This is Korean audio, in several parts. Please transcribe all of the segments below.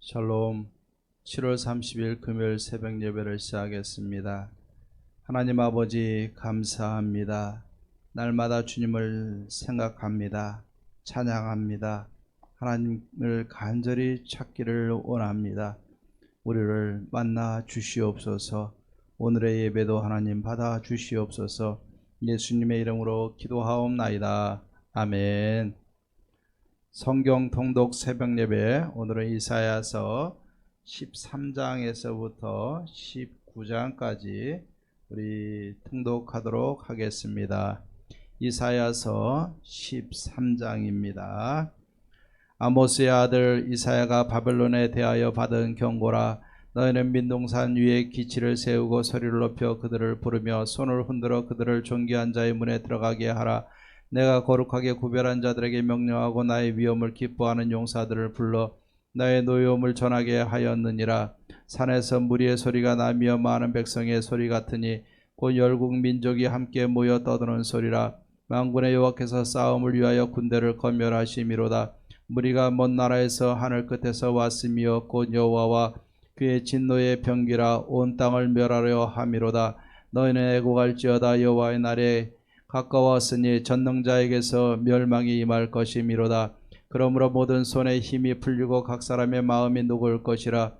샬롬. 7월 30일 금요일 새벽 예배를 시작하겠습니다. 하나님 아버지 감사합니다. 날마다 주님을 생각합니다. 찬양합니다. 하나님을 간절히 찾기를 원합니다. 우리를 만나 주시옵소서. 오늘의 예배도 하나님 받아 주시옵소서. 예수님의 이름으로 기도하옵나이다. 아멘. 성경 통독 새벽 예배, 오늘은 이사야서 13장에서부터 19장까지 우리 통독하도록 하겠습니다. 이사야서 13장입니다. 아모스의 아들 이사야가 바벨론에 대하여 받은 경고라. 너희는 민동산 위에 기치를 세우고 소리를 높여 그들을 부르며 손을 흔들어 그들을 존귀한 자의 문에 들어가게 하라. 내가 거룩하게 구별한 자들에게 명령하고 나의 위엄을 기뻐하는 용사들을 불러 나의 노여움을 전하게 하였느니라. 산에서 무리의 소리가 나며 많은 백성의 소리 같으니 곧 열국 민족이 함께 모여 떠드는 소리라. 만군의 여호와께서 싸움을 위하여 군대를 건멸하심이로다. 무리가 먼 나라에서 하늘 끝에서 왔으며 곧 여호와와 그의 진노의 병기라. 온 땅을 멸하려 함이로다. 너희는 애곡할지어다. 여호와의 날에 가까웠으니 전능자에게서 멸망이 임할 것이미로다. 그러므로 모든 손에 힘이 풀리고 각 사람의 마음이 녹을 것이라.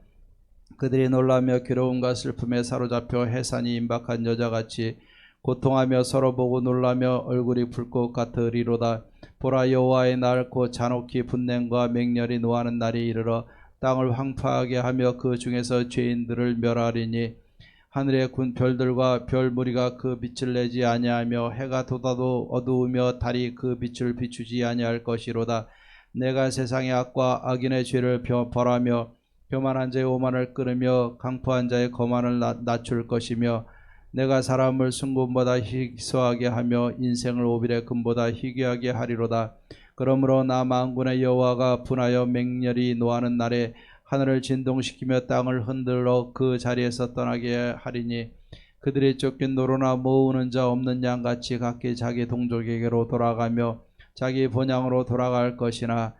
그들이 놀라며 괴로움과 슬픔에 사로잡혀 해산이 임박한 여자같이 고통하며 서로 보고 놀라며 얼굴이 붉을 것 같으리로다. 보라, 여호와의 날 곧 잔혹히 분냄과 맹렬히 노하는 날이 이르러 땅을 황폐하게 하며 그 중에서 죄인들을 멸하리니 하늘의 별들과 별 무리가 그 빛을 내지 아니하며 해가 돋아도 어두우며 달이 그 빛을 비추지 아니할 것이로다. 내가 세상의 악과 악인의 죄를 벌하며 교만한 자의 오만을 끊으며 강포한 자의 거만을 낮출 것이며 내가 사람을 순금보다 희소하게 하며 인생을 오빌의 금보다 희귀하게 하리로다. 그러므로 나 만군의 여호와가 분하여 맹렬히 노하는 날에 하늘을 진동시키며 땅을 흔들어 그 자리에서 떠나게 하리니 그들이 쫓긴 노로나 모으는 자 없는 양같이 각기 자기 동족에게로 돌아가며 자기 본향으로 돌아갈 것이나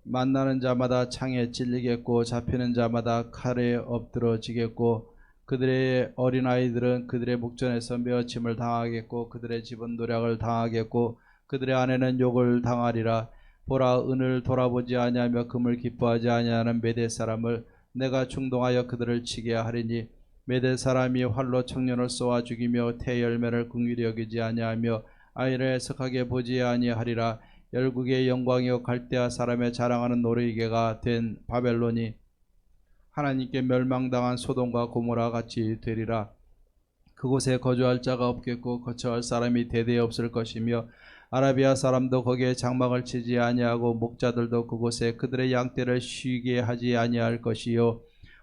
만나는 자마다 창에 찔리겠고 잡히는 자마다 칼에 엎드러지겠고 그들의 어린아이들은 그들의 목전에서 메어침을 당하겠고 그들의 집은 노략을 당하겠고 그들의 아내는 욕을 당하리라. 보라, 은을 돌아보지 아니하며 금을 기뻐하지 아니하는 메대 사람을 내가 충동하여 그들을 치게 하리니 메대 사람이 활로 청년을 쏘아 죽이며 태 열매를 긍휼히 여기지 아니하며 아이를 애석하게 보지 아니하리라. 열국의 영광이요 갈대아 사람의 자랑하는 노르기가 된 바벨론이 하나님께 멸망당한 소돔과 고모라 같이 되리라. 그곳에 거주할 자가 없겠고 거처할 사람이 대대 없을 것이며 아라비아 사람도 거기에 장막을 치지 아니하고 목자들도 그곳에 그들의 양떼를 쉬게 하지 아니할 것이요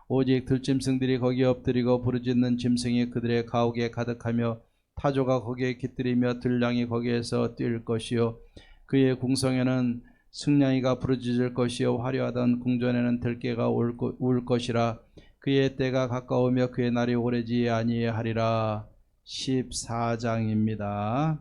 오직 들짐승들이 거기에 엎드리고 부르짖는 짐승이 그들의 가옥에 가득하며 타조가 거기에 깃들이며 들량이 거기에서 뛸 것이요 그의 궁성에는 승냥이가 부르짖을 것이요 화려하던 궁전에는 들깨가 울 것이라. 그의 때가 가까우며 그의 날이 오래지 아니하리라. 14장입니다.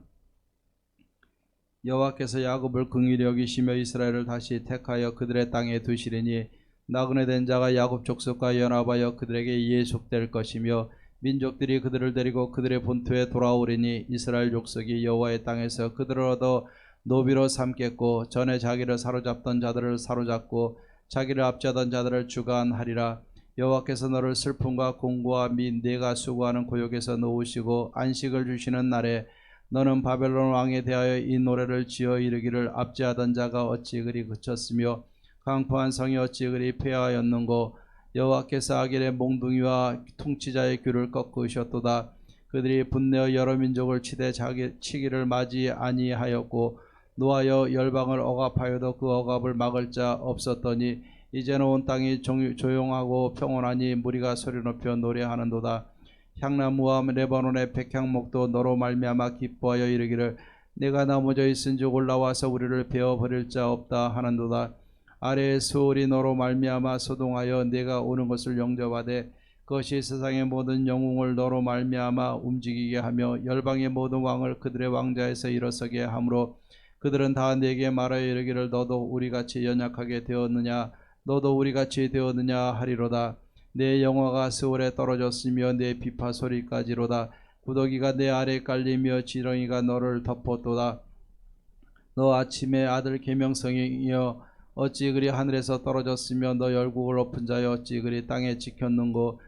여호와께서 야곱을 긍휼히 여기시며 이스라엘을 다시 택하여 그들의 땅에 두시리니 나그네 된 자가 야곱 족속과 연합하여 그들에게 예속될 것이며 민족들이 그들을 데리고 그들의 본토에 돌아오리니 이스라엘 족속이 여호와의 땅에서 그들을 얻어 노비로 삼겠고 전에 자기를 사로잡던 자들을 사로잡고 자기를 압제하던 자들을 주관하리라. 여호와께서 너를 슬픔과 공고와 및 네가 수고하는 고역에서 놓으시고 안식을 주시는 날에 너는 바벨론 왕에 대하여 이 노래를 지어 이르기를 압제하던 자가 어찌 그리 그쳤으며 강포한 성이 어찌 그리 폐하였는고. 여호와께서 아겔의 몽둥이와 통치자의 귀를 꺾으셨도다. 그들이 분내어 여러 민족을 치되 치기를 맞이 아니하였고 노하여 열방을 억압하여도 그 억압을 막을 자 없었더니 이제는 온 땅이 조용하고 평온하니 무리가 소리 높여 노래하는도다. 향나무와 레바논의 백향목도 너로 말미암아 기뻐하여 이르기를 내가 넘어져 있은즉 올라와서 우리를 베어버릴 자 없다 하는도다. 아래의 수월이 너로 말미암아 소동하여 내가 오는 것을 영접하되 그것이 세상의 모든 영웅을 너로 말미암아 움직이게 하며 열방의 모든 왕을 그들의 왕자에서 일어서게 하므로 그들은 다 내게 말하여 이르기를 너도 우리같이 연약하게 되었느냐. 너도 우리같이 되었느냐 하리로다. 내 영화가 스올에 떨어졌으며 내 비파 소리까지로다. 구더기가 내 아래 깔리며 지렁이가 너를 덮었도다. 너 아침의 아들 계명성이여 어찌 그리 하늘에서 떨어졌으며 너 열국을 엎은 자여 어찌 그리 땅에 지켰는고.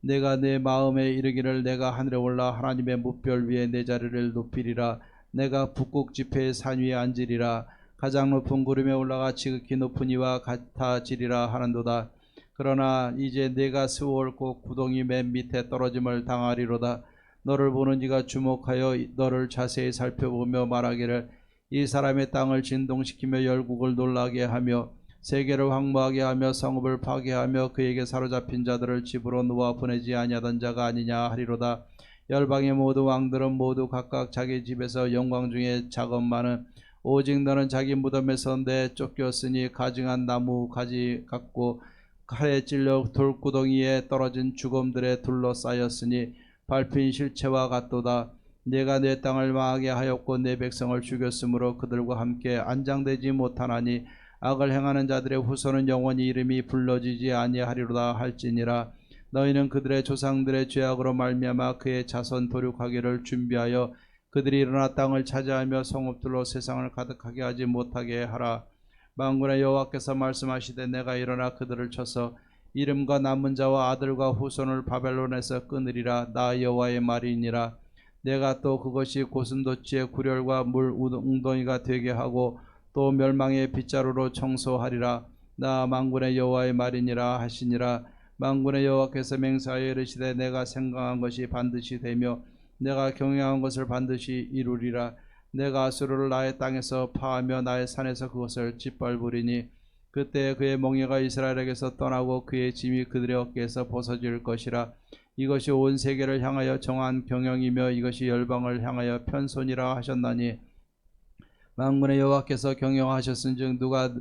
내가 내 마음에 이르기를 내가 하늘에 올라 하나님의 무별 위에 내 자리를 높이리라. 내가 북극 지폐의 산 위에 앉으리라. 가장 높은 구름에 올라가 지극히 높은 이와 같아지리라 하는도다. 그러나 이제 내가 스올 곧 구덩이 맨 밑에 떨어짐을 당하리로다. 너를 보는 이가 주목하여 너를 자세히 살펴보며 말하기를 이 사람의 땅을 진동시키며 열국을 놀라게 하며 세계를 황무하게 하며 성읍을 파괴하며 그에게 사로잡힌 자들을 집으로 놓아 보내지 아니하던 자가 아니냐 하리로다. 열방의 모두 왕들은 모두 각각 자기 집에서 영광 중에 작업만은 오직 너는 자기 무덤에서 내쫓겼으니 가증한 나무 가지 같고 칼에 찔려 돌구덩이에 떨어진 죽음들에 둘러싸였으니 밟힌 실체와 같도다. 내가 내 땅을 망하게 하였고 내 백성을 죽였으므로 그들과 함께 안장되지 못하나니 악을 행하는 자들의 후손은 영원히 이름이 불러지지 아니하리로다 할지니라. 너희는 그들의 조상들의 죄악으로 말미암아 그의 자손 도륙하기를 준비하여 그들이 일어나 땅을 차지하며 성읍들로 세상을 가득하게 하지 못하게 하라. 만군의 여호와께서 말씀하시되 내가 일어나 그들을 쳐서 이름과 남은 자와 아들과 후손을 바벨론에서 끊으리라. 나 여호와의 말이니라. 내가 또 그것이 고슴도치의 구렬과 물 웅덩이가 되게 하고 또 멸망의 빗자루로 청소하리라. 나 만군의 여호와의 말이니라 하시니라. 만군의 여호와께서 맹세하여 이르시되 내가 생각한 것이 반드시 되며 내가 경영한 것을 반드시 이루리라. 내가 아수르를 나의 땅에서 파하며 나의 산에서 그것을 짓밟으리니 그때 그의 멍에가 이스라엘에게서 떠나고 그의 짐이 그들의 어깨에서 벗어질 것이라. 이것이 온 세계를 향하여 정한 경영이며 이것이 열방을 향하여 편손이라 하셨나니 만군의 여호와께서 경영하셨은즉 누가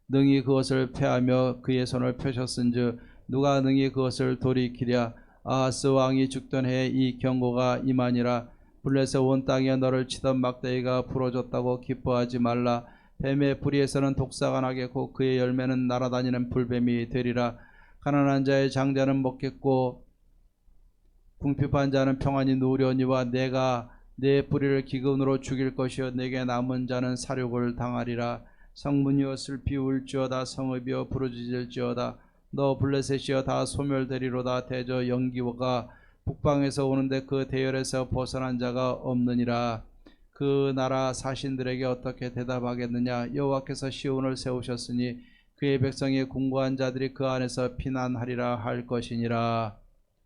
능히 그것을 패하며 그의 손을 펴셨은즉 누가 능히 그것을 돌이키랴. 아하스 왕이 죽던 해에 이 경고가 임하니라. 블레셋 온 땅에 너를 치던 막대기가 부러졌다고 기뻐하지 말라. 뱀의 뿌리에서는 독사가 나겠고 그의 열매는 날아다니는 불뱀이 되리라. 가난한 자의 장자는 먹겠고 궁핍한 자는 평안히 누우려니와 내가 내 뿌리를 기근으로 죽일 것이요 내게 남은 자는 사륙을 당하리라. 성문이여 슬피 울지어다. 성읍이여 부르짖을지어다. 너 블레셋이여 다 소멸되리로다. 대저 연기가 북방에서 오는데 그 대열에서 벗어난 자가 없느니라. 그 나라 사신들에게 어떻게 대답하겠느냐. 여호와께서 시온을 세우셨으니 그의 백성의 공고한 자들이 그 안에서 피난하리라 할 것이니라.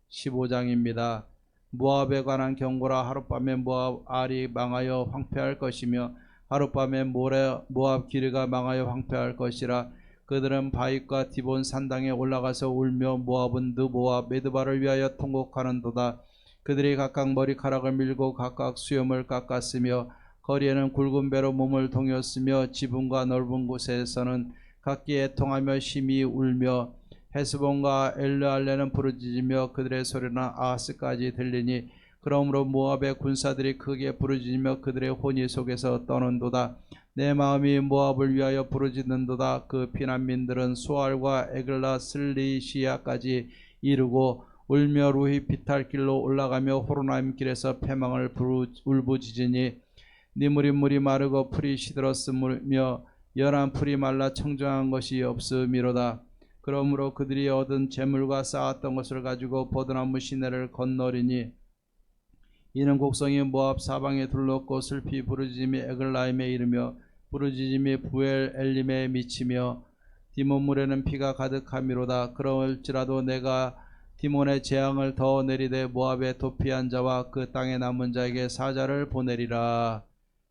15장입니다. 모압에 관한 경고라. 하룻밤에 모압 알이 망하여 황폐할 것이며 하룻밤에 모압 기르가 망하여 황폐할 것이라. 그들은 바윗과 디본 산당에 올라가서 울며 모압은 느보와 메드바를 위하여 통곡하는도다. 그들이 각각 머리카락을 밀고 각각 수염을 깎았으며 거리에는 굵은 배로 몸을 동였으며 지붕과 넓은 곳에서는 각기 애통하며 심히 울며 헤스본과 엘르알레는 부르짖으며 그들의 소리는 아하스까지 들리니 그러므로 모압의 군사들이 크게 부르짖으며 그들의 혼이 속에서 떠는도다. 내 마음이 모압을 위하여 부르짖는도다. 그 피난민들은 수알과 에글라 슬리시아까지 이르고 울며 루히 비탈길로 올라가며 호로나임 길에서 패망을 울부짖으니 니물이 물이 마르고 풀이 시들었으며 연한 풀이 말라 청정한 것이 없음이로다. 그러므로 그들이 얻은 재물과 쌓았던 것을 가지고 버드나무 시내를 건너리니 이는 곡성이 모압 사방에 둘렀고 슬피 부르짖음이 에글라임에 이르며 부르짖음이 부엘 엘림에 미치며 디몬물에는 피가 가득함이로다. 그럴지라도 내가 디몬의 재앙을 더 내리되 모압의 도피한 자와 그 땅에 남은 자에게 사자를 보내리라.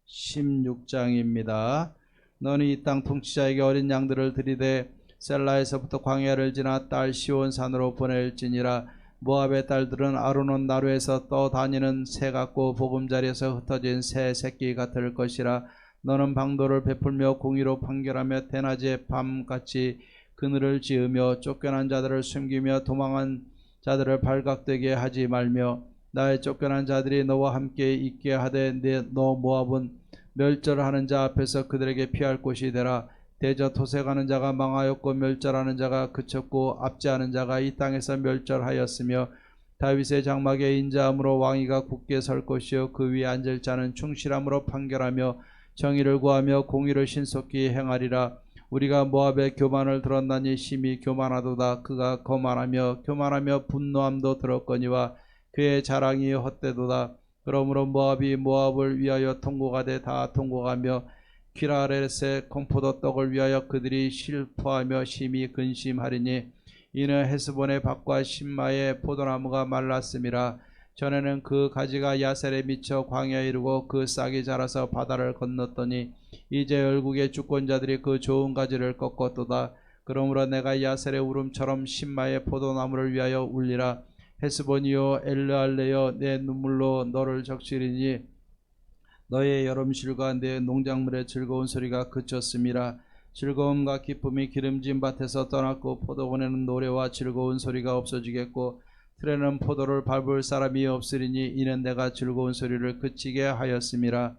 16장입니다. 너는 이 땅 통치자에게 어린 양들을 들이되 셀라에서부터 광야를 지나 딸 시온산으로 보낼지니라. 모압의 딸들은 아르논 나루에서 떠다니는 새 같고 보금자리에서 흩어진 새 새끼 같을 것이라. 너는 방도를 베풀며 공의로 판결하며 대낮에 밤같이 그늘을 지으며 쫓겨난 자들을 숨기며 도망한 자들을 발각되게 하지 말며 나의 쫓겨난 자들이 너와 함께 있게 하되 너 모압은 멸절하는 자 앞에서 그들에게 피할 곳이 되라. 대저 토색하는 자가 망하였고 멸절하는 자가 그쳤고 압제하는 자가 이 땅에서 멸절하였으며 다윗의 장막에 인자함으로 왕위가 굳게 설 것이요 그 위에 앉을 자는 충실함으로 판결하며 정의를 구하며 공의를 신속히 행하리라. 우리가 모압의 교만을 들었나니 심히 교만하도다. 그가 거만하며 교만하며 분노함도 들었거니와 그의 자랑이 헛되도다. 그러므로 모압이 모압을 위하여 통곡하되 다 통곡하며 키라렛의 콩포도 떡을 위하여 그들이 슬퍼하며 심히 근심하리니 이는 헤스본의 밭과 신마의 포도나무가 말랐음이라. 전에는 그 가지가 야셀에 미쳐 광야에 이르고 그 싹이 자라서 바다를 건넜더니 이제 열국의 주권자들이 그 좋은 가지를 꺾었도다. 그러므로 내가 야셀의 울음처럼 신마의 포도나무를 위하여 울리라. 헤스본이여 엘르알레여 내 눈물로 너를 적시리니 너의 여름실과 내 농작물의 즐거운 소리가 그쳤음이라. 즐거움과 기쁨이 기름진 밭에서 떠났고 포도원에는 노래와 즐거운 소리가 없어지겠고 틀에는 포도를 밟을 사람이 없으리니 이는 내가 즐거운 소리를 그치게 하였음이라.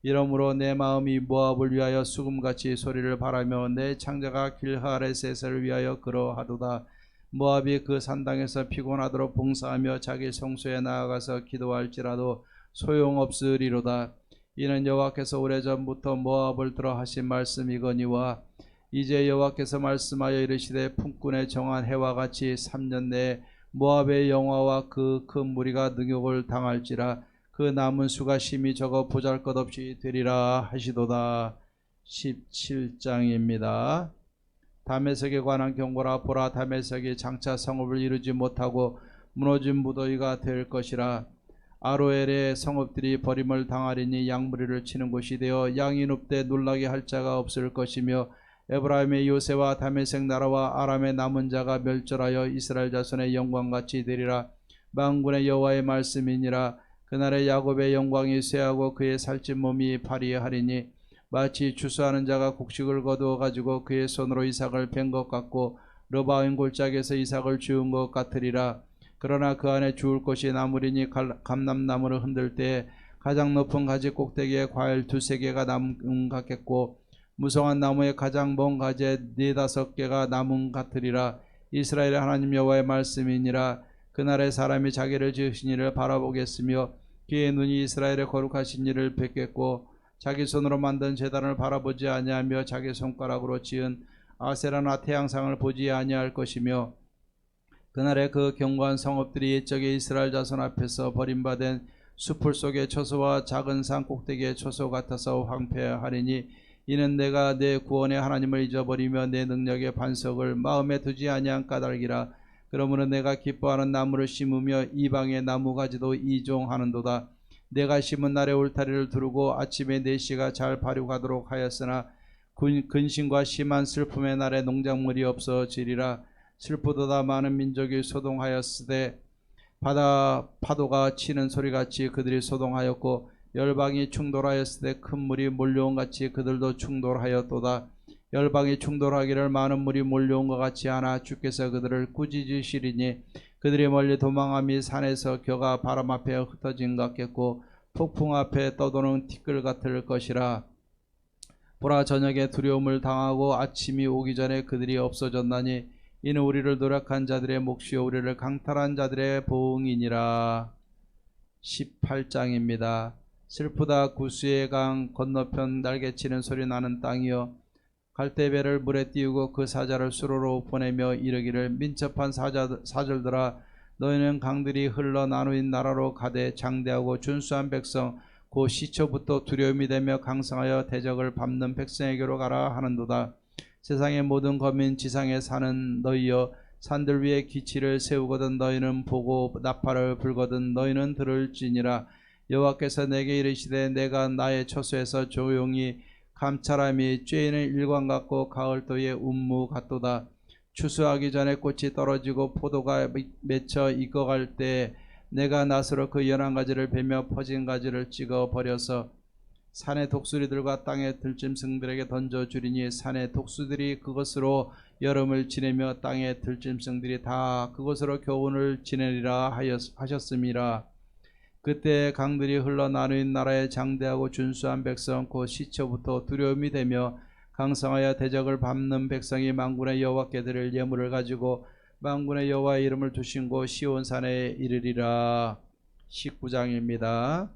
이러므로 내 마음이 모압을 위하여 수금같이 소리를 바라며 내 창자가 길하레셋을 위하여 그러하도다. 모압이 그 산당에서 피곤하도록 봉사하며 자기 성소에 나아가서 기도할지라도 소용없으리로다. 이는 여호와께서 오래전부터 모압을 들어 하신 말씀이거니와 이제 여호와께서 말씀하여 이르시되 품꾼의 정한 해와 같이 3년 내에 모압의 영화와 그 큰 무리가 능욕을 당할지라. 그 남은 수가 심히 적어 보잘것없이 되리라 하시도다. 17장입니다. 다메섹에 관한 경고라. 보라, 다메섹이 장차 성읍을 이루지 못하고 무너진 무더기가 될 것이라. 아로엘의 성읍들이 버림을 당하리니 양무리를 치는 곳이 되어 양이 눕되 놀라게 할 자가 없을 것이며 에브라임의 요새와 다메섹 나라와 아람의 남은 자가 멸절하여 이스라엘 자손의 영광같이 되리라. 만군의 여호와의 말씀이니라. 그날에 야곱의 영광이 쇠하고 그의 살찐 몸이 파리하리니 마치 추수하는 자가 곡식을 거두어 가지고 그의 손으로 이삭을 벤 것 같고 르바임 골짜기에서 이삭을 주운 것 같으리라. 그러나 그 안에 주울 것이 나무리니 감람나무를 흔들 때 가장 높은 가지 꼭대기에 과일 2-3개가 남은 같겠고 무성한 나무에 가장 먼 가지에 4-5개가 남은 같으리라. 이스라엘의 하나님 여호와의 말씀이니라. 그날에 사람이 자기를 지으신 이를 바라보겠으며 그의 눈이 이스라엘의 거룩하신 이를 뵙겠고 자기 손으로 만든 제단을 바라보지 아니하며 자기 손가락으로 지은 아세라나 태양상을 보지 아니할 것이며 그날에 그 견고한 성읍들이 옛적의 이스라엘 자손 앞에서 버림받은 수풀 속의 초소와 작은 산 꼭대기의 초소 같아서 황폐하리니 이는 내가 내 구원의 하나님을 잊어버리며 내 능력의 반석을 마음에 두지 아니한 까닭이라. 그러므로 내가 기뻐하는 나무를 심으며 이방의 나무가지도 이종하는도다. 내가 심은 날에 울타리를 두르고 아침에 내 씨가 잘 발육하도록 하였으나 근심과 심한 슬픔의 날에 농작물이 없어지리라. 슬프도다. 많은 민족이 소동하였으되 바다 파도가 치는 소리같이 그들이 소동하였고 열방이 충돌하였을 때 큰 물이 몰려온 같이 그들도 충돌하였도다. 열방이 충돌하기를 많은 물이 몰려온 것 같이 하나 주께서 그들을 꾸짖으시리니 그들이 멀리 도망함이 산에서 겨가 바람 앞에 흩어진 것 같겠고 폭풍 앞에 떠도는 티끌 같을 것이라. 보라, 저녁에 두려움을 당하고 아침이 오기 전에 그들이 없어졌나니 이는 우리를 노력한 자들의 몫이요 우리를 강탈한 자들의 보응이니라. 18장입니다. 슬프다. 구스의 강 건너편 날개치는 소리 나는 땅이여 갈대배를 물에 띄우고 그 사자를 수로로 보내며 이르기를 민첩한 사절들아 너희는 강들이 흘러 나누인 나라로 가되 장대하고 준수한 백성 곧 시초부터 두려움이 되며 강성하여 대적을 밟는 백성에게로 가라 하는도다. 세상의 모든 거민 지상에 사는 너희여 산들 위에 기치를 세우거든 너희는 보고 나팔을 불거든 너희는 들을지니라. 여호와께서 내게 이르시되 내가 나의 처소에서 조용히 감찰함이 쬐이는 일광 같고 가을도의 운무 같도다. 추수하기 전에 꽃이 떨어지고 포도가 맺혀 익어갈 때 내가 낫으로 그 연한 가지를 베며 퍼진 가지를 찍어 버려서 산의 독수리들과 땅의 들짐승들에게 던져주리니 산의 독수들이 그것으로 여름을 지내며 땅의 들짐승들이 다 그것으로 겨울을 지내리라 하셨음이라. 그때 강들이 흘러 나누인 나라의 장대하고 준수한 백성 곧 시초부터 두려움이 되며 강성하여 대적을 밟는 백성이 만군의 여호와께 드릴 예물을 가지고 만군의 여호와의 이름을 두신 곳 시온산에 이르리라. 19장입니다.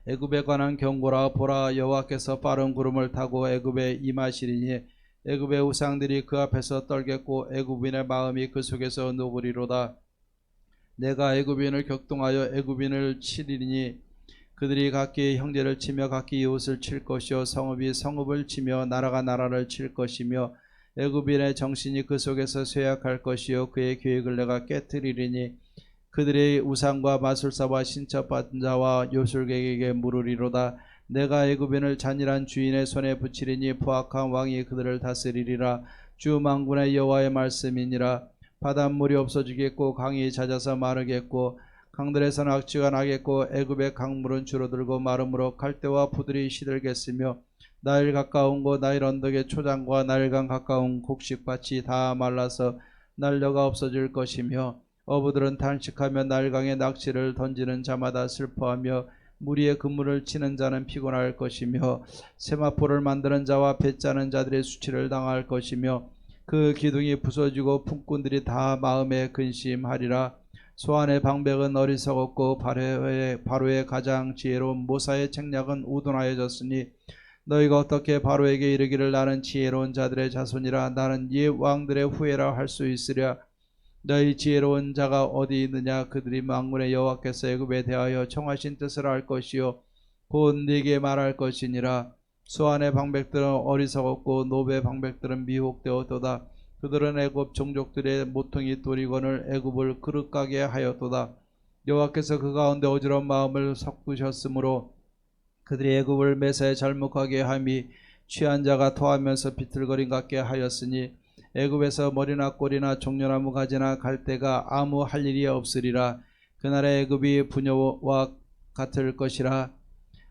애굽에 관한 경고라. 보라, 여호와께서 빠른 구름을 타고 애굽에 임하시리니 애굽의 우상들이 그 앞에서 떨겠고 애굽인의 마음이 그 속에서 녹으리로다. 내가 애굽인을 격동하여 애굽인을 치리니 그들이 각기 형제를 치며 각기 이웃을 칠 것이요 성읍이 성읍을 치며 나라가 나라를 칠 것이며 애굽인의 정신이 그 속에서 쇠약할 것이요 그의 계획을 내가 깨뜨리리니 그들의 우상과 마술사와 신첩받은 자와 요술객에게 물으리로다. 내가 애굽인을 잔인한 주인의 손에 붙이리니 포악한 왕이 그들을 다스리리라. 주 만군의 여호와의 말씀이니라. 바닷물이 없어지겠고 강이 잦아서 마르겠고 강들에서는 악취가 나겠고 애굽의 강물은 줄어들고 마름으로 갈대와 부들이 시들겠으며 나일 가까운 곳 나일 언덕의 초장과 나일강 가까운 곡식밭이 다 말라서 난려가 없어질 것이며 어부들은 탄식하며 나일강에 낚시를 던지는 자마다 슬퍼하며 무리의 그물을 치는 자는 피곤할 것이며 세마포를 만드는 자와 배 짜는 자들의 수치를 당할 것이며 그 기둥이 부서지고 품꾼들이 다 마음에 근심하리라. 소안의 방백은 어리석었고 바로의 가장 지혜로운 모사의 책략은 우둔하여졌으니 너희가 어떻게 바로에게 이르기를 나는 지혜로운 자들의 자손이라 나는 옛 왕들의 후예라 할 수 있으랴. 너희 지혜로운 자가 어디 있느냐. 그들이 만군의 여호와께서 애굽에 대하여 청하신 뜻을 알 것이요 곧 네게 말할 것이니라. 소안의 방백들은 어리석었고 노베의 방백들은 미혹되었도다. 그들은 애굽 종족들의 모퉁이 돌이건을 애굽을 그릇가게 하였도다. 여호와께서 그 가운데 어지러운 마음을 섞으셨으므로 그들이 애굽을 매사에 잘못하게 함이 취한 자가 토하면서 비틀거림 같게 하였으니 애굽에서 머리나 꼬리나 종려나무 가지나 갈대가 아무 할 일이 없으리라. 그날의 애굽이 부녀와 같을 것이라.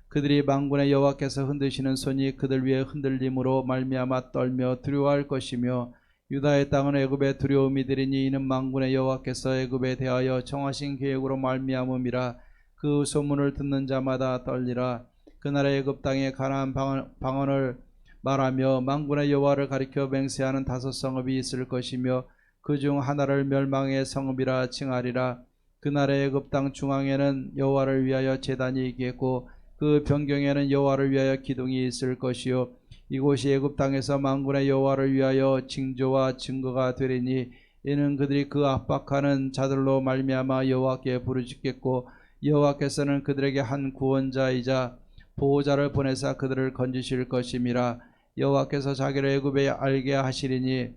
그들이 만군의 여호와께서 흔드시는 손이 그들 위에 흔들림으로 말미암아 떨며 두려워할 것이며 유다의 땅은 애굽의 두려움이 되리니 이는 만군의 여호와께서 애굽에 대하여 정하신 계획으로 말미암음이라. 그 소문을 듣는 자마다 떨리라. 그날의 애굽 땅에 가나안 방언을 말하며 만군의 여호와를 가리켜 맹세하는 5 성읍이 있을 것이며 그 중 하나를 멸망의 성읍이라 칭하리라. 그날의 애굽 땅 중앙에는 여호와를 위하여 제단이 있겠고 그 변경에는 여호와를 위하여 기둥이 있을 것이요 이곳이 애굽 땅에서 만군의 여호와를 위하여 징조와 증거가 되리니 이는 그들이 그 압박하는 자들로 말미암아 여호와께 부르짖겠고 여호와께서는 그들에게 한 구원자이자 보호자를 보내사 그들을 건지실 것임이라. 여호와께서 자기를 애굽에 알게 하시리니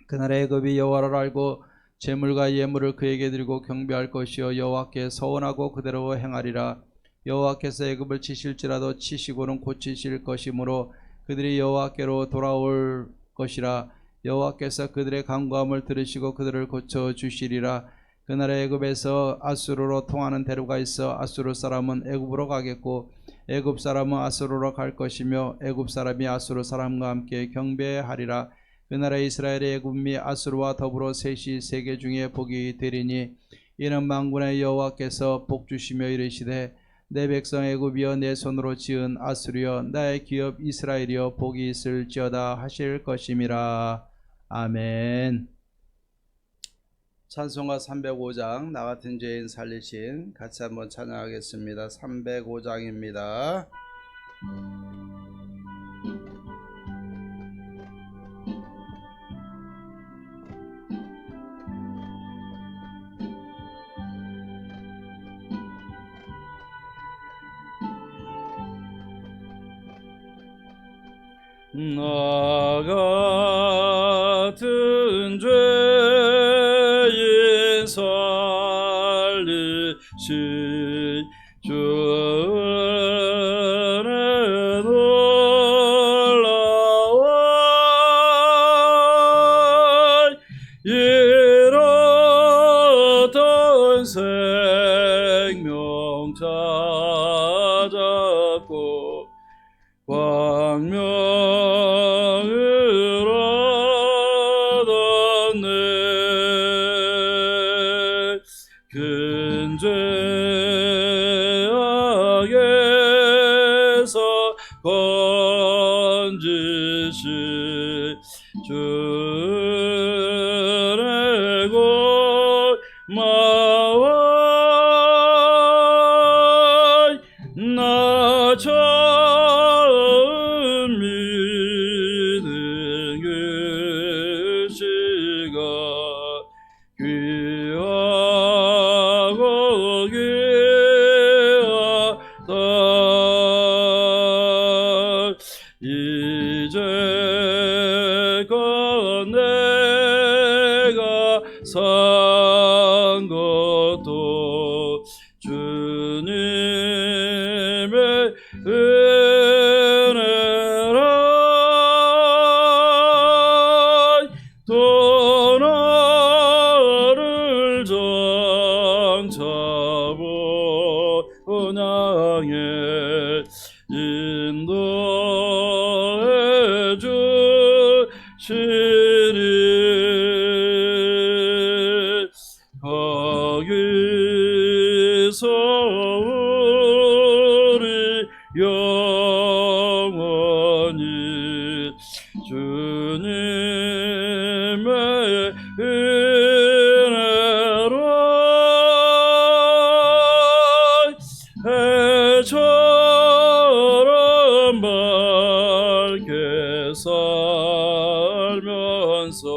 그날의 애굽이 여호와를 알고 제물과 예물을 그에게 드리고 경배할 것이요 여호와께 서원하고 그대로 행하리라. 여호와께서 애굽을 치실지라도 치시고는 고치실 것이므로 그들이 여호와께로 돌아올 것이라. 여호와께서 그들의 간구함을 들으시고 그들을 고쳐 주시리라. 그날의 애굽에서 아수르로 통하는 대로가 있어 아수르 사람은 애굽으로 가겠고 애굽 사람은 아수르로 갈 것이며 애굽 사람이 아수르 사람과 함께 경배하리라. 그날에 이스라엘의 애굽 및 아수르와 더불어 셋이 세계 중에 복이 되리니 이는 만군의 여호와께서 복 주시며 이르시되 내 백성 애굽이여 내 손으로 지은 아수르여 나의 기업 이스라엘이여 복이 있을지어다 하실 것임이라. 아멘. 찬송가 305장 나 같은 죄인 살리신 같이 한번 찬양하겠습니다. 305장입니다. 나 같은 죄인 살리신 주의 놀라운 이렇던 생명 찾았고 광명으로 주의 고마워 나 처음 믿은 그 시간 귀하고 귀하다 이제껏 내가 산 것도 주님의 은혜라 또 나를 장차 본향에 인도해 주시리 거기서 우리 영원히 주님의 은혜로 해처럼 밝게 살면서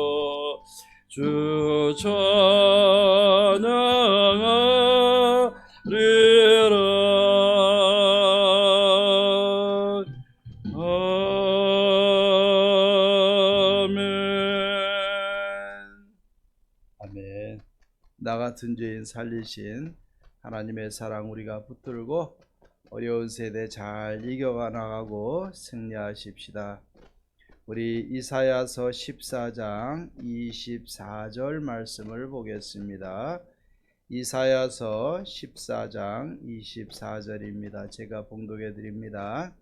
주 찬양하리라. 아멘. 나 같은 죄인 살리신 하나님의 사랑 우리가 붙들고 어려운 세대 잘 이겨가 나가고 승리하십시다. 우리 이사야서 14장 24절 말씀을 보겠습니다. 이사야서 14장 24절입니다. 제가 봉독해 드립니다.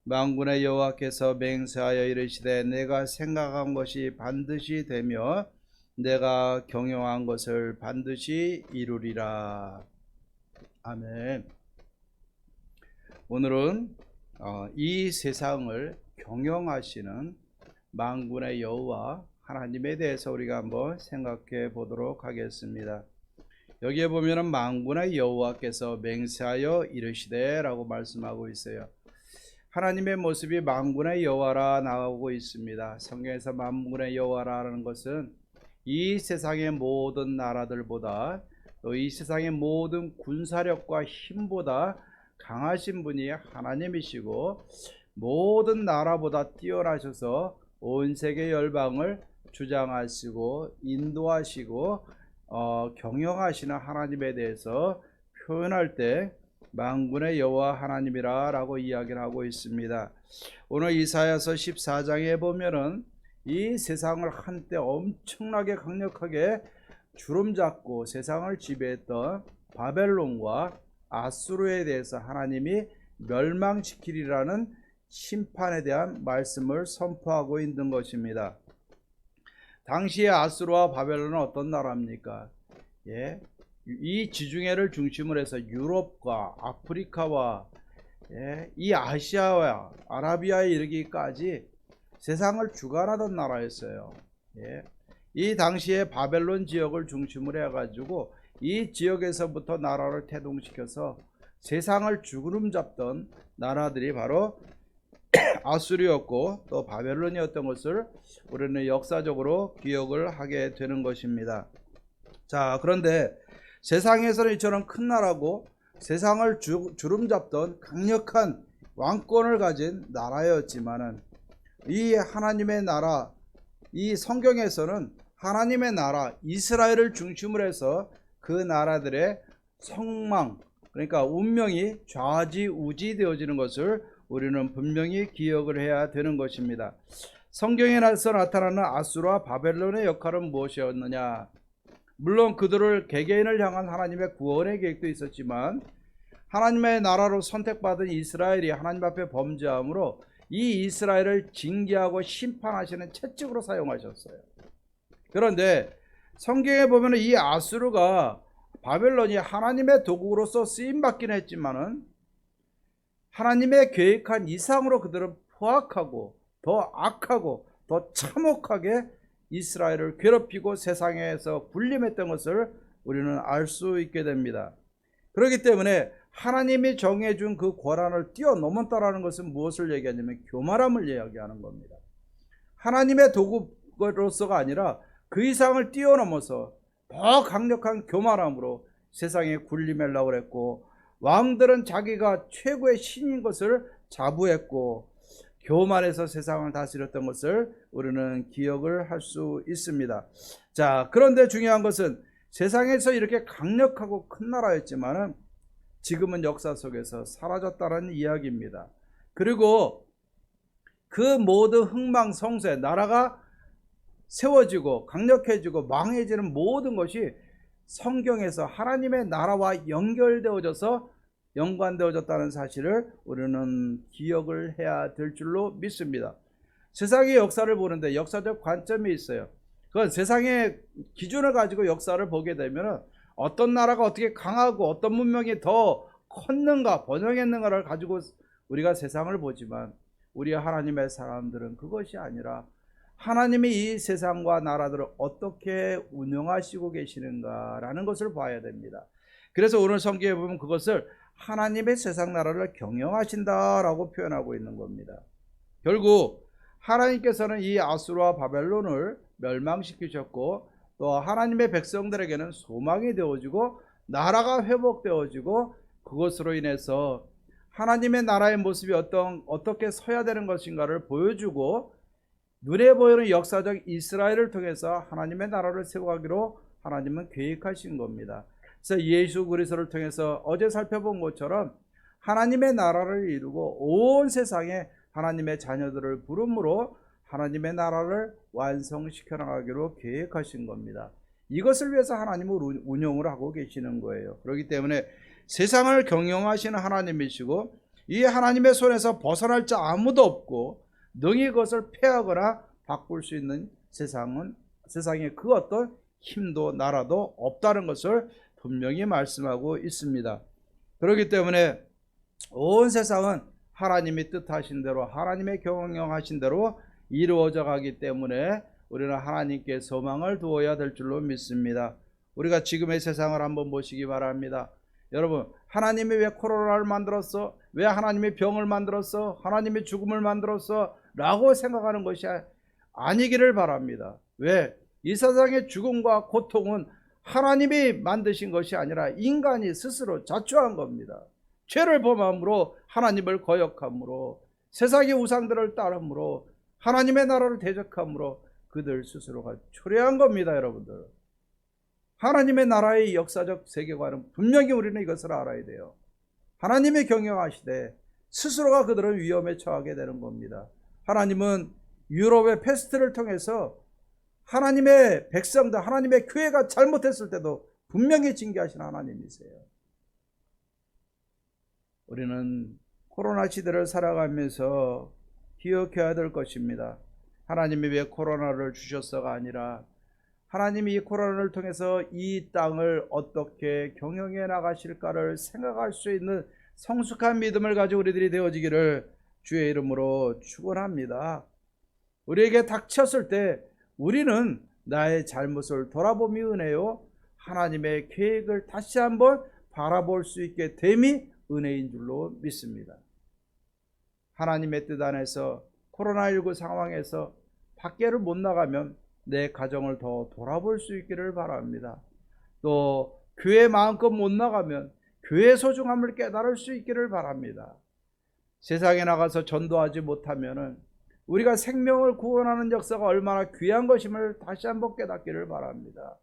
만군의 여호와께서 맹세하여 이르시되 내가 생각한 것이 반드시 되며 내가 경영한 것을 반드시 이루리라. 아멘. 오늘은 이 세상을 경영하시는 만군의 여호와 하나님에 대해서 우리가 한번 생각해 보도록 하겠습니다. 여기에 보면은 만군의 여호와께서 맹세하여 이르시되 라고 말씀하고 있어요. 하나님의 모습이 만군의 여호와라 나오고 있습니다. 성경에서 만군의 여호와라는 것은 이 세상의 모든 나라들보다 또 이 세상의 모든 군사력과 힘보다 강하신 분이 하나님이시고 모든 나라보다 뛰어나셔서 온 세계 열방을 주장하시고 인도하시고 경영하시는 하나님에 대해서 표현할 때 만군의 여호와 하나님이라 라고 이야기를 하고 있습니다. 오늘 이사야서 14장에 보면은 이 세상을 한때 엄청나게 강력하게 주름잡고 세상을 지배했던 바벨론과 아수르에 대해서 하나님이 멸망시키리라는 심판에 대한 말씀을 선포하고 있는 것입니다. 당시에 아수르와 바벨론은 어떤 나라입니까? 이 지중해를 중심으로 해서 유럽과 아프리카와 이 아시아와 아라비아에 이르기까지 세상을 주관하던 나라였어요. 이 당시에 바벨론 지역을 중심으로 해가지고 이 지역에서부터 나라를 태동시켜서 세상을 주름잡던 나라들이 바로 아수르였고 또 바벨론이었던 것을 우리는 역사적으로 기억을 하게 되는 것입니다. 자, 그런데 세상에서는 이처럼 큰 나라고 세상을 주름잡던 강력한 왕권을 가진 나라였지만은 이 하나님의 나라, 이 성경에서는 하나님의 나라 이스라엘을 중심으로 해서 그 나라들의 성망, 그러니까 운명이 좌지우지 되어지는 것을 우리는 분명히 기억을 해야 되는 것입니다. 성경에서 나타나는 아수르와 바벨론의 역할은 무엇이었느냐? 물론 그들을 개개인을 향한 하나님의 구원의 계획도 있었지만 하나님의 나라로 선택받은 이스라엘이 하나님 앞에 범죄함으로 이 이스라엘을 징계하고 심판하시는 채찍으로 사용하셨어요. 그런데 성경에 보면 이 아수르가 바벨론이 하나님의 도구로서 쓰임받긴 했지만은 하나님의 계획한 이상으로 그들은 포악하고 더 악하고 더 참혹하게 이스라엘을 괴롭히고 세상에서 군림했던 것을 우리는 알 수 있게 됩니다. 그렇기 때문에 하나님이 정해준 그 권한을 뛰어넘었다라는 것은 무엇을 얘기하냐면 교만함을 이야기하는 겁니다. 하나님의 도구로서가 아니라 그 이상을 뛰어넘어서 더 강력한 교만함으로 세상에 군림하려고 했고, 왕들은 자기가 최고의 신인 것을 자부했고 교만해서 세상을 다스렸던 것을 우리는 기억을 할 수 있습니다. 자, 그런데 중요한 것은 세상에서 이렇게 강력하고 큰 나라였지만은 지금은 역사 속에서 사라졌다는 이야기입니다. 그리고 그 모든 흥망성쇠, 나라가 세워지고 강력해지고 망해지는 모든 것이 성경에서 하나님의 나라와 연관되어졌다는 사실을 우리는 기억을 해야 될 줄로 믿습니다. 세상의 역사를 보는데 역사적 관점이 있어요. 그건 세상의 기준을 가지고 역사를 보게 되면 어떤 나라가 어떻게 강하고 어떤 문명이 더 컸는가 번영했는가를 가지고 우리가 세상을 보지만, 우리 하나님의 사람들은 그것이 아니라 하나님이 이 세상과 나라들을 어떻게 운영하시고 계시는가라는 것을 봐야 됩니다. 그래서 오늘 성경에 보면 그것을 하나님의 세상 나라를 경영하신다라고 표현하고 있는 겁니다. 결국 하나님께서는 이 아수르와 바벨론을 멸망시키셨고, 또 하나님의 백성들에게는 소망이 되어지고 나라가 회복되어지고, 그것으로 인해서 하나님의 나라의 모습이 어떻게 서야 되는 것인가를 보여주고, 눈에 보이는 역사적 이스라엘을 통해서 하나님의 나라를 세워가기로 하나님은 계획하신 겁니다. 그래서 예수 그리스도를 통해서 어제 살펴본 것처럼 하나님의 나라를 이루고 온 세상에 하나님의 자녀들을 부름으로 하나님의 나라를 완성시켜 나가기로 계획하신 겁니다. 이것을 위해서 하나님은 운영을 하고 계시는 거예요. 그렇기 때문에 세상을 경영하시는 하나님이시고, 이 하나님의 손에서 벗어날 자 아무도 없고 능히 그것을 폐하거나 바꿀 수 있는 세상에 그 어떤 힘도 나라도 없다는 것을 분명히 말씀하고 있습니다. 그렇기 때문에 온 세상은 하나님이 뜻하신 대로, 하나님의 경영하신 대로 이루어져 가기 때문에 우리는 하나님께 소망을 두어야 될 줄로 믿습니다. 우리가 지금의 세상을 한번 보시기 바랍니다. 여러분, 하나님이 왜 코로나를 만들었어? 왜 하나님이 병을 만들었어? 하나님이 죽음을 만들었어? 라고 생각하는 것이 아니기를 바랍니다. 왜? 이 세상의 죽음과 고통은 하나님이 만드신 것이 아니라 인간이 스스로 자초한 겁니다. 죄를 범함으로, 하나님을 거역함으로, 세상의 우상들을 따름으로, 하나님의 나라를 대적함으로 그들 스스로가 초래한 겁니다. 여러분들, 하나님의 나라의 역사적 세계관은 분명히 우리는 이것을 알아야 돼요. 하나님이 경영하시되 스스로가 그들은 위험에 처하게 되는 겁니다. 하나님은 유럽의 패스트를 통해서 하나님의 백성들, 하나님의 교회가 잘못했을 때도 분명히 징계하신 하나님이세요. 우리는 코로나 시대를 살아가면서 기억해야 될 것입니다. 하나님이 왜 코로나를 주셨어가 아니라 하나님이 이 코로나를 통해서 이 땅을 어떻게 경영해 나가실까를 생각할 수 있는 성숙한 믿음을 가지고 우리들이 되어지기를 주의 이름으로 축원합니다. 우리에게 닥쳤을 때 우리는 나의 잘못을 돌아봄이 은혜요, 하나님의 계획을 다시 한번 바라볼 수 있게 됨이 은혜인 줄로 믿습니다. 하나님의 뜻 안에서 코로나19 상황에서 밖에를 못 나가면 내 가정을 더 돌아볼 수 있기를 바랍니다. 또 교회 마음껏 못 나가면 교회의 소중함을 깨달을 수 있기를 바랍니다. 세상에 나가서 전도하지 못하면 우리가 생명을 구원하는 역사가 얼마나 귀한 것임을 다시 한번 깨닫기를 바랍니다.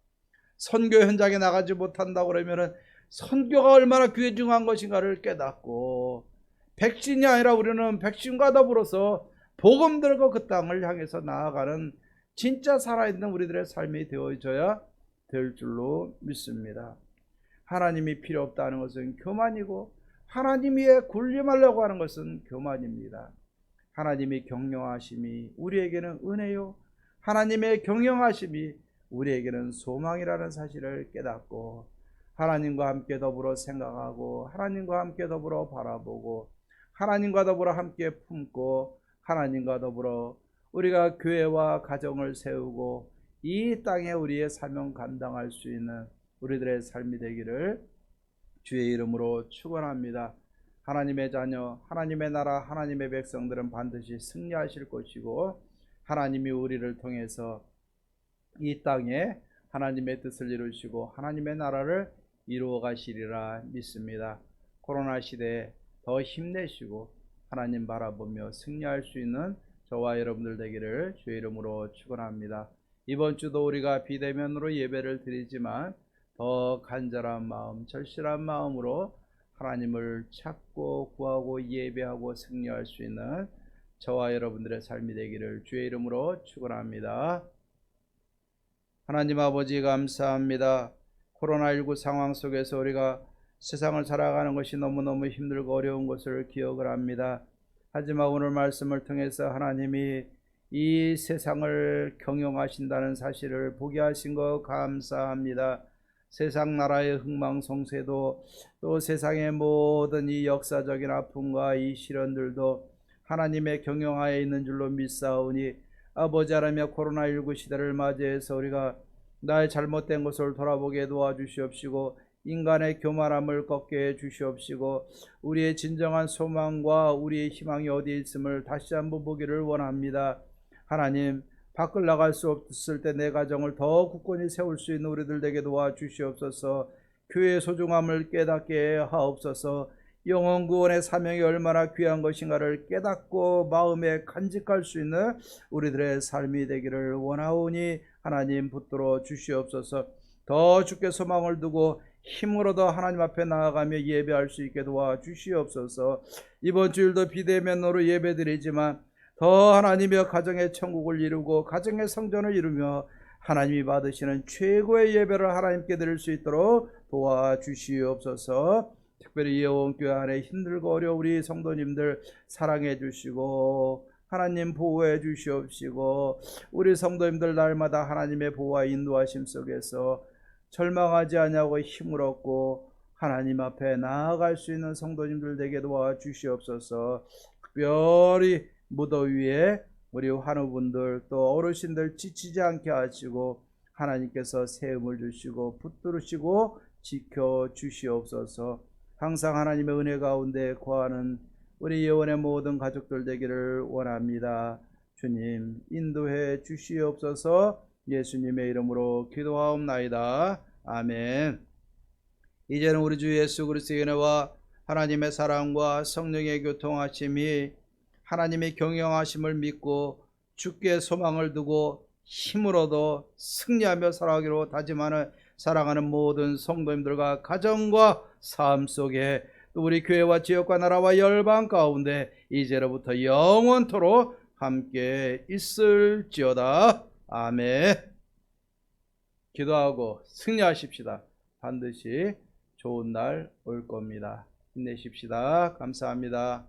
선교 현장에 나가지 못한다고 그러면 선교가 얼마나 귀중한 것인가를 깨닫고, 백신이 아니라 우리는 백신과 더불어서 복음 들고 그 땅을 향해서 나아가는 진짜 살아있는 우리들의 삶이 되어져야 될 줄로 믿습니다. 하나님이 필요 없다는 것은 교만이고, 하나님 위에 군림하려고 하는 것은 교만입니다. 하나님이 경영하심이 우리에게는 은혜요, 하나님의 경영하심이 우리에게는 소망이라는 사실을 깨닫고, 하나님과 함께 더불어 생각하고, 하나님과 함께 더불어 바라보고, 하나님과 더불어 함께 품고, 하나님과 더불어 우리가 교회와 가정을 세우고 이 땅에 우리의 사명 감당할 수 있는 우리들의 삶이 되기를 주의 이름으로 축원합니다. 하나님의 자녀, 하나님의 나라, 하나님의 백성들은 반드시 승리하실 것이고 하나님이 우리를 통해서 이 땅에 하나님의 뜻을 이루시고 하나님의 나라를 이루어 가시리라 믿습니다. 코로나 시대에 더 힘내시고 하나님 바라보며 승리할 수 있는 저와 여러분들 되기를 주의 이름으로 축원합니다. 이번 주도 우리가 비대면으로 예배를 드리지만 더 간절한 마음, 절실한 마음으로 하나님을 찾고 구하고 예배하고 승리할 수 있는 저와 여러분들의 삶이 되기를 주의 이름으로 축원합니다. 하나님 아버지 감사합니다. 코로나19 상황 속에서 우리가 세상을 살아가는 것이 너무너무 힘들고 어려운 것을 기억을 합니다. 하지만 오늘 말씀을 통해서 하나님이 이 세상을 경영하신다는 사실을 보게 하신 것 감사합니다. 세상 나라의 흥망성쇠도 또 세상의 모든 이 역사적인 아픔과 이 시련들도 하나님의 경영하에 있는 줄로 믿사오니 아버지 하나님 코로나19 시대를 맞이해서 우리가 나의 잘못된 것을 돌아보게 도와주시옵시고 인간의 교만함을 꺾게 해주시옵시고 우리의 진정한 소망과 우리의 희망이 어디에 있음을 다시 한번 보기를 원합니다. 하나님 밖을 나갈 수 없을 때 내 가정을 더 굳건히 세울 수 있는 우리들 되게 도와주시옵소서. 교회의 소중함을 깨닫게 하옵소서. 영혼 구원의 사명이 얼마나 귀한 것인가를 깨닫고 마음에 간직할 수 있는 우리들의 삶이 되기를 원하오니 하나님 붙들어 주시옵소서. 더 주께 소망을 두고 힘으로 더 하나님 앞에 나아가며 예배할 수 있게 도와주시옵소서. 이번 주일도 비대면으로 예배드리지만 더 하나님의 가정의 천국을 이루고 가정의 성전을 이루며 하나님이 받으시는 최고의 예배를 하나님께 드릴 수 있도록 도와주시옵소서. 특별히 예원교회 안에 힘들고 어려운 우리 성도님들 사랑해 주시고 하나님 보호해 주시옵시고 우리 성도님들 날마다 하나님의 보호와 인도하심 속에서 절망하지 아니하고 힘을 얻고 하나님 앞에 나아갈 수 있는 성도님들 되게 도와주시옵소서. 특별히 무더위에 우리 환우분들 또 어르신들 지치지 않게 하시고 하나님께서 세움을 주시고 붙들으시고 지켜주시옵소서. 항상 하나님의 은혜 가운데 거하는 우리 예원의 모든 가족들 되기를 원합니다. 주님 인도해 주시옵소서. 예수님의 이름으로 기도하옵나이다. 아멘. 이제는 우리 주 예수 그리스도의 은혜와 하나님의 사랑과 성령의 교통하심이 하나님의 경영하심을 믿고 주께 소망을 두고 힘으로도 승리하며 살아가기로 다짐하는 사랑하는 모든 성도님들과 가정과 삶 속에 또 우리 교회와 지역과 나라와 열방 가운데 이제로부터 영원토록 함께 있을지어다. 아멘. 기도하고 승리하십시다. 반드시 좋은 날 올 겁니다. 힘내십시다. 감사합니다.